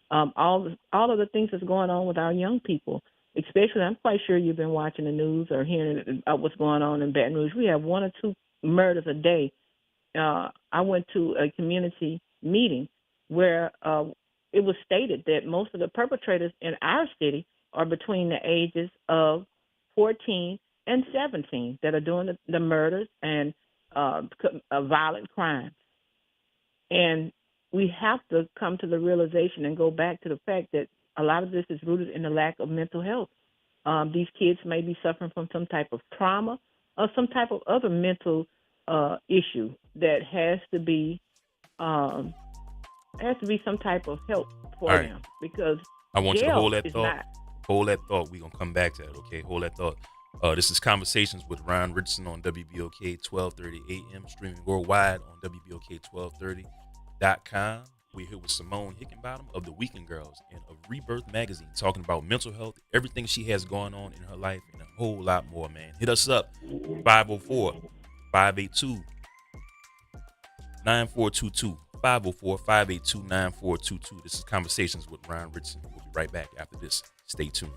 S2: All of the things that's going on with our young people, especially, I'm quite sure you've been watching the news or hearing about what's going on in Baton Rouge. We have 1 or 2 murders a day. I went to a community meeting where it was stated that most of the perpetrators in our city are between the ages of 14 and 17 that are doing the murders and violent crimes. And we have to come to the realization and go back to the fact that a lot of this is rooted in the lack of mental health. These kids may be suffering from some type of trauma or some type of other mental issue that has to be some type of help for them, because
S1: I want you to hold that
S2: is
S1: thought.
S2: not.
S1: Hold that thought. We're going to come back to that, okay? Hold that thought. This is Conversations with Ron Richardson on WBOK 1230 AM, streaming worldwide on WBOK1230.com. We're here with Simone Hickenbottom of the Weekend Girls and of Rebirth Magazine, talking about mental health, everything she has going on in her life, and a whole lot more, man. Hit us up, 504-582-9422, 504-582-9422. This is Conversations with Ron Richardson. We'll be right back after this. Stay tuned.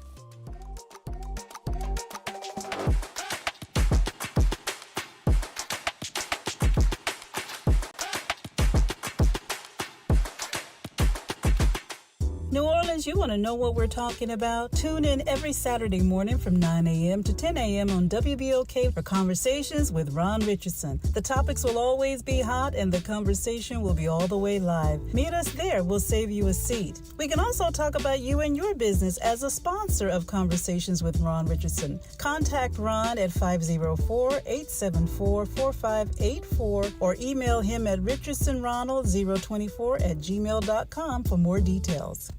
S9: New Orleans Orleans, you want to know what we're talking about? Tune in every Saturday morning from 9 a.m. to 10 a.m. on WBOK for Conversations with Ron Richardson. The topics will always be hot and the conversation will be all the way live. Meet us there. We'll save you a seat. We can also talk about you and your business as a sponsor of Conversations with Ron Richardson. Contact Ron at 504-874-4584 or email him at richardsonronald024@gmail.com for more details.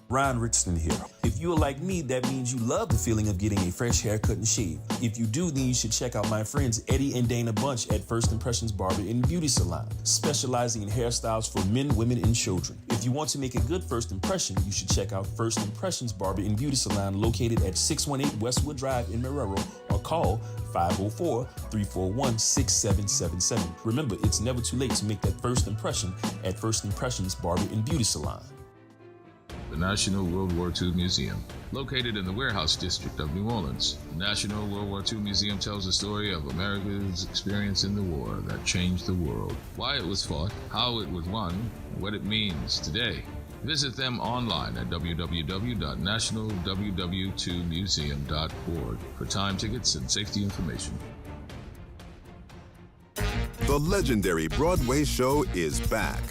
S5: Ron Richardson here. If you are like me, that means you love the feeling of getting a fresh haircut and shave. If you do, then you should check out my friends Eddie and Dana Bunch at First Impressions Barber and Beauty Salon, specializing in hairstyles for men, women, and children. If you want to make a good first impression, you should check out First Impressions Barber and Beauty Salon located at 618 Westwood Drive in Marrero or call 504-341-6777. Remember, it's never too late to make that first impression at First Impressions Barber and Beauty Salon.
S12: The National World War II Museum. Located in the Warehouse District of New Orleans, the National World War II Museum tells the story of America's experience in the war that changed the world, why it was fought, how it was won, and what it means today. Visit them online at www.nationalww2museum.org for time tickets and safety information.
S13: The legendary Broadway show is back.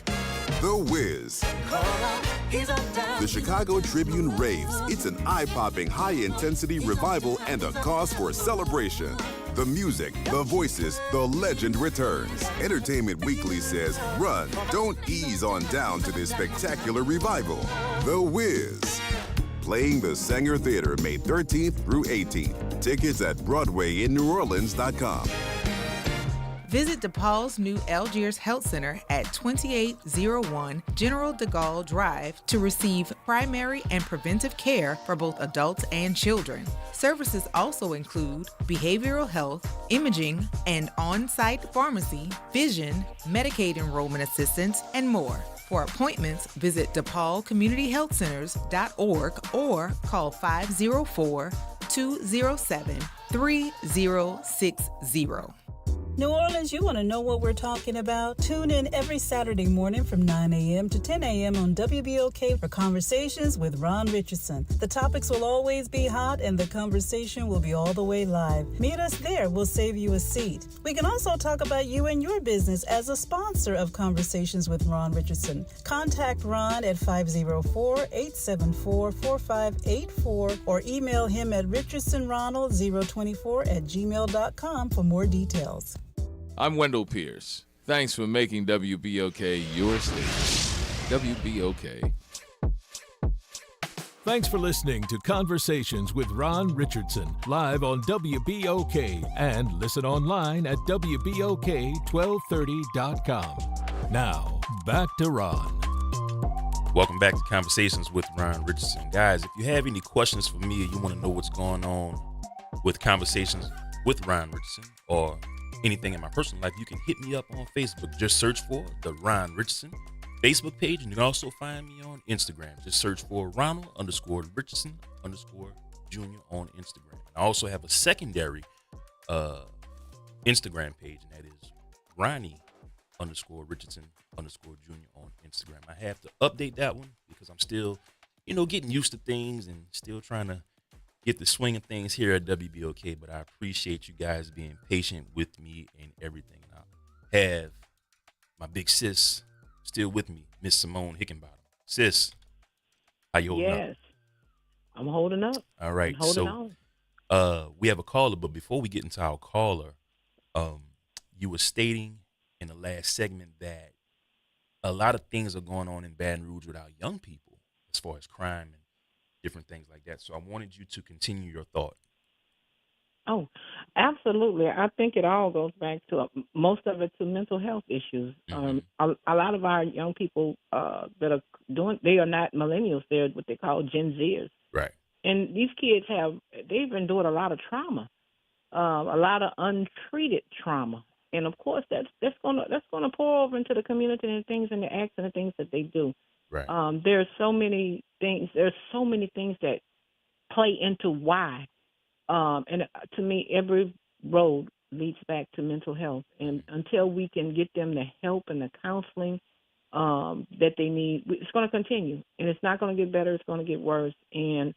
S13: The Wiz. The Chicago Tribune raves it's an eye-popping, high-intensity revival and a cause for celebration. The music, the voices, the legend returns. Entertainment Weekly says, run, don't ease on down to this spectacular revival. The Wiz. Playing the Sanger Theater May 13th through 18th. Tickets at BroadwayInNewOrleans.com.
S14: Visit DePaul's new Algiers Health Center at 2801 General de Gaulle Drive to receive primary and preventive care for both adults and children. Services also include behavioral health, imaging, and on-site pharmacy, vision, Medicaid enrollment assistance, and more. For appointments, visit DePaulCommunityHealthCenters.org or call 504-207-3060.
S9: New Orleans, you want to know what we're talking about? Tune in every Saturday morning from 9 a.m. to 10 a.m. on WBOK for Conversations with Ron Richardson. The topics will always be hot and the conversation will be all the way live. Meet us there. We'll save you a seat. We can also talk about you and your business as a sponsor of Conversations with Ron Richardson. Contact Ron at 504-874-4584 or email him at richardsonronald024@gmail.com for more details.
S15: I'm Wendell Pierce. Thanks for making WBOK your station. WBOK.
S11: Thanks for listening to Conversations with Ron Richardson, live on WBOK, and listen online at WBOK1230.com. Now, back to Ron.
S1: Welcome back to Conversations with Ron Richardson. Guys, if you have any questions for me or you want to know what's going on with Conversations with Ron Richardson or anything in my personal life, you can hit me up on Facebook. Just search for the Ron Richardson Facebook page, and you can also find me on Instagram. Just search for Ronald_Richardson_ Jr. on Instagram. I also have a secondary Instagram page, and that is Ronnie_Richardson_ Jr. on Instagram. I have to update that one because I'm still, getting used to things and still trying to get the swing of things here at WBOK, but I appreciate you guys being patient with me and everything. I have my big sis still with me, Miss Simone Hickenbottom. Sis, how you holding up?
S2: Yes, I'm holding up.
S1: All right,
S2: I'm holding
S1: on. We have a caller, but before we get into our caller, you were stating in the last segment that a lot of things are going on in Baton Rouge with our young people as far as crime and different things like that. So I wanted you to continue your thought.
S2: Oh, absolutely. I think it all goes back to most of it to mental health issues. A lot of our young people that are they are not millennials. They're what they call Gen Zers.
S1: Right.
S2: And these kids they've endured a lot of trauma, a lot of untreated trauma. And of course, that's gonna pour over into the community and things and the acts and the things that they do.
S1: Right.
S2: There's so many things. There's so many things that play into why. And to me, every road leads back to mental health. And until we can get them the help and the counseling that they need. It's going to continue, and it's not going to get better. It's going to get worse. And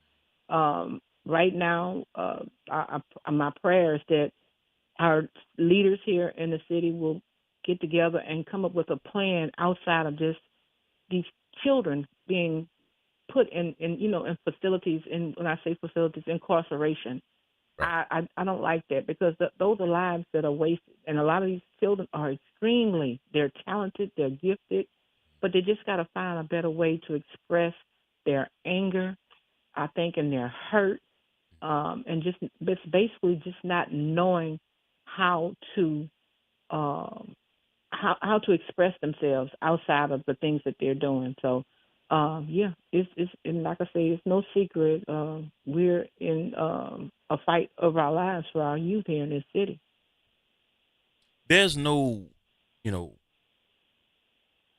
S2: right now, my prayer is that our leaders here in the city will get together and come up with a plan outside of just these children being put in facilities. And when I say facilities, incarceration. Right. I don't like that, because those are lives that are wasted. And a lot of these children are they're talented, they're gifted, but they just got to find a better way to express their anger, I think, and their hurt, and just basically just not knowing how to express themselves outside of the things that they're doing. So, it's and like I say, it's no secret. We're in a fight of our lives for our youth here in this city.
S1: There's no,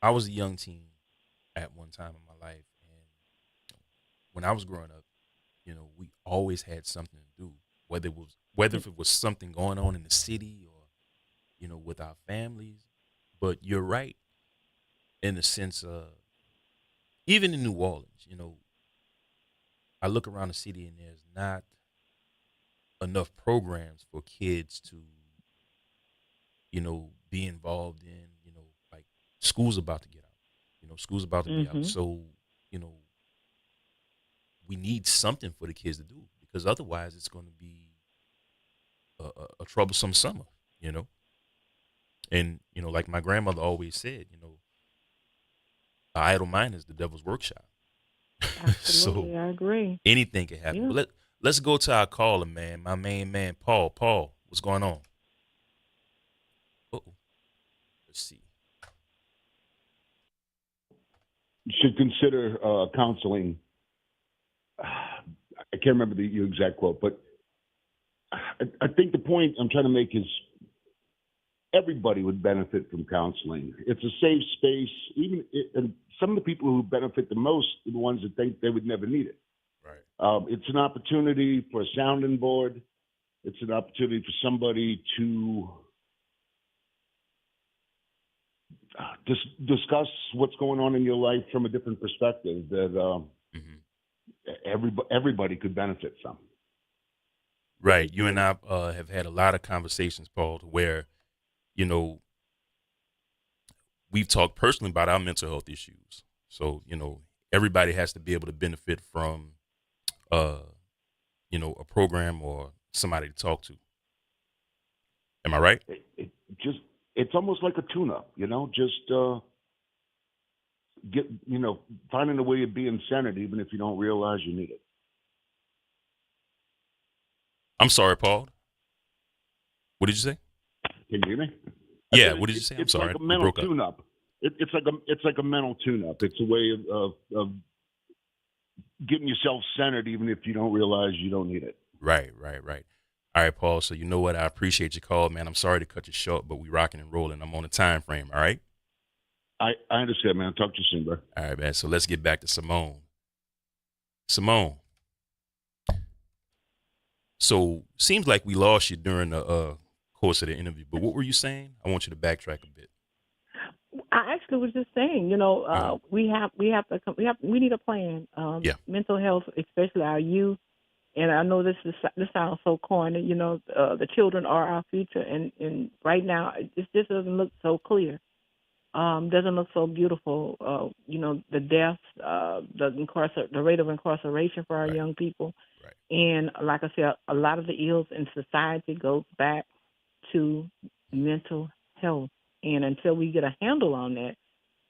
S1: I was a young teen at one time in my life, and when I was growing up, we always had something to do, whether if it was something going on in the city or, with our families. But you're right in the sense of, even in New Orleans, I look around the city and there's not enough programs for kids to, be involved in, like school's about to get out, school's about to be out. So, we need something for the kids to do, because otherwise it's going to be a troublesome summer, And, like my grandmother always said, an idle mind is the devil's workshop.
S2: Absolutely,
S1: So
S2: I agree.
S1: anything can happen.
S2: Yeah.
S1: But let's go to our caller, man. My main man, Paul. Paul, what's going on? Uh-oh. Let's see.
S16: You should consider counseling. I can't remember the exact quote, but I think the point I'm trying to make is everybody would benefit from counseling. It's a safe space. And some of the people who benefit the most are the ones that think they would never need it.
S1: Right.
S16: It's an opportunity for a sounding board. It's an opportunity for somebody to discuss what's going on in your life from a different perspective that everybody could benefit from.
S1: Right. You and I have had a lot of conversations, Paul, to where, we've talked personally about our mental health issues. So, everybody has to be able to benefit from, a program or somebody to talk to. Am I right?
S16: It's almost like a tune-up, finding a way of being centered, even if you don't realize you need it.
S1: I'm sorry, Paul. What did you say?
S16: Can you hear me?
S1: Yeah. What did you say? I'm sorry.
S16: It's like a mental tune-up. It's like a mental tune-up. It's a way of getting yourself centered, even if you don't realize you don't need it.
S1: Right. All right, Paul. So you know what? I appreciate your call, man. I'm sorry to cut you short, but we rocking and rolling. I'm on a time frame. All right.
S16: I understand, man. Talk to you soon, bro.
S1: All right, man. So let's get back to Simone. Simone. So seems like we lost you during the course of the interview, but what were you saying? I want you to backtrack a bit.
S2: I actually was just saying, we need a plan. Mental health, especially our youth. And I know this sounds so corny, the children are our future, and right now it just doesn't look so clear. Doesn't look so beautiful. The deaths, the rate of incarceration for our young people.
S1: Right.
S2: And like I said, a lot of the ills in society goes back to mental health. And until we get a handle on that,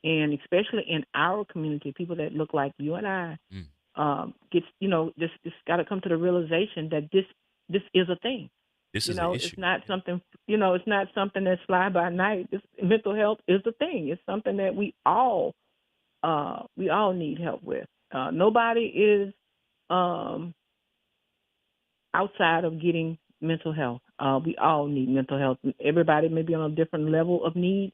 S2: and especially in our community, people that look like you and I, just got to come to the realization that this is a thing.
S1: This is an issue.
S2: It's not something. It's not something that's fly by night. This mental health is a thing. It's something that we all need help with. Nobody is outside of getting mental health. We all need mental health. Everybody may be on a different level of need,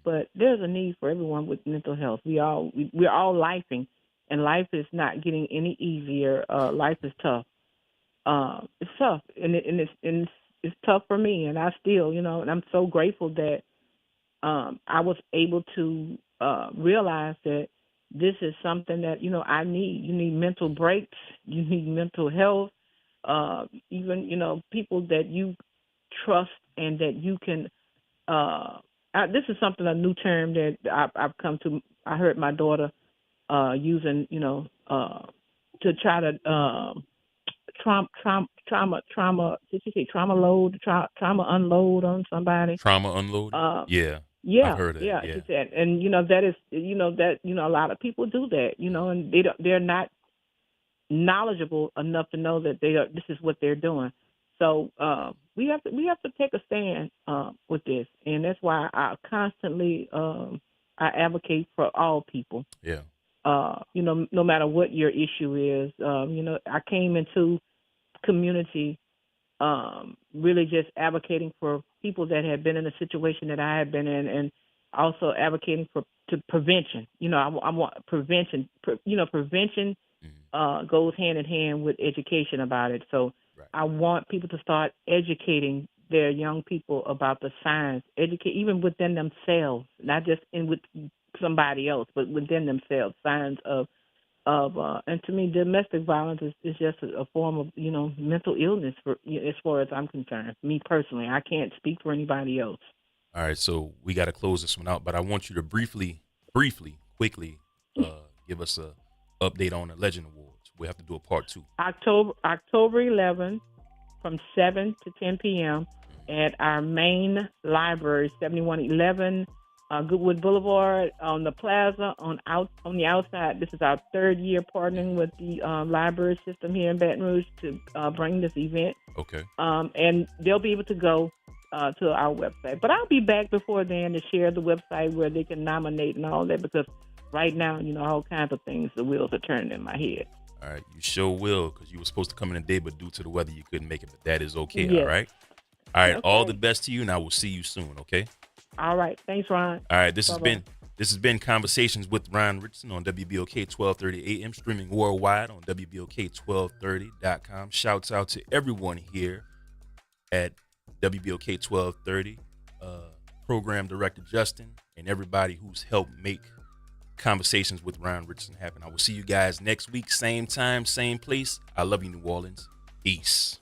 S2: but there's a need for everyone with mental health. We're all lifing, and life is not getting any easier. Life is tough. It's tough, and it's tough for me, and I still, and I'm so grateful that I was able to realize that this is something that, I need. You need mental breaks. You need mental health. Even, people that you trust and that you can, this is something, a new term that I've come to. I heard my daughter using, to try to trauma. Did you say trauma load? Trauma unload on somebody?
S1: Trauma unload. Yeah,
S2: Yeah,
S1: I've heard of
S2: yeah.
S1: that. Yeah.
S2: She said, and that is, a lot of people do that, and they're not knowledgeable enough to know that this is what they're doing. So we have to take a stand with this, and that's why I constantly I advocate for all people.
S1: Yeah.
S2: No matter what your issue is. I came into community really just advocating for people that had been in a situation that I had been in, and also advocating for prevention. I want prevention. Prevention goes hand in hand with education about it. So I want people to start educating their young people about the signs, educate even within themselves, not just with somebody else, but within themselves, signs of and to me, domestic violence is just a form of, mental illness as far as I'm concerned. Me personally, I can't speak for anybody else.
S1: All right, so we got to close this one out, but I want you to quickly give us a update on the Legend Awards. We have to do a part 2.
S2: October 11th from 7 to 10 p.m. at our main library, 7111 Goodwood Boulevard, on the plaza on the outside. This is our 3rd year partnering with the library system here in Baton Rouge to bring this event.
S1: Okay.
S2: And they'll be able to go to our website. But I'll be back before then to share the website where they can nominate and all that, because right now, all kinds of things, the wheels are turning in my head.
S1: All right, you sure will, because you were supposed to come in today, but due to the weather, you couldn't make it. But that is okay.
S2: Yes.
S1: All right. All right.
S2: Okay.
S1: All the best to you, and I will see you soon. Okay.
S2: All right. Thanks, Ron.
S1: All right. This
S2: Bye-bye.
S1: has been Conversations with Ron Richardson on WBOK 1230 AM, streaming worldwide on WBOK1230.com. Shouts out to everyone here at WBOK 1230, Program Director Justin, and everybody who's helped make Conversations with Ron Richardson happen. I will see you guys next week, same time, same place. I love you, New Orleans. Peace.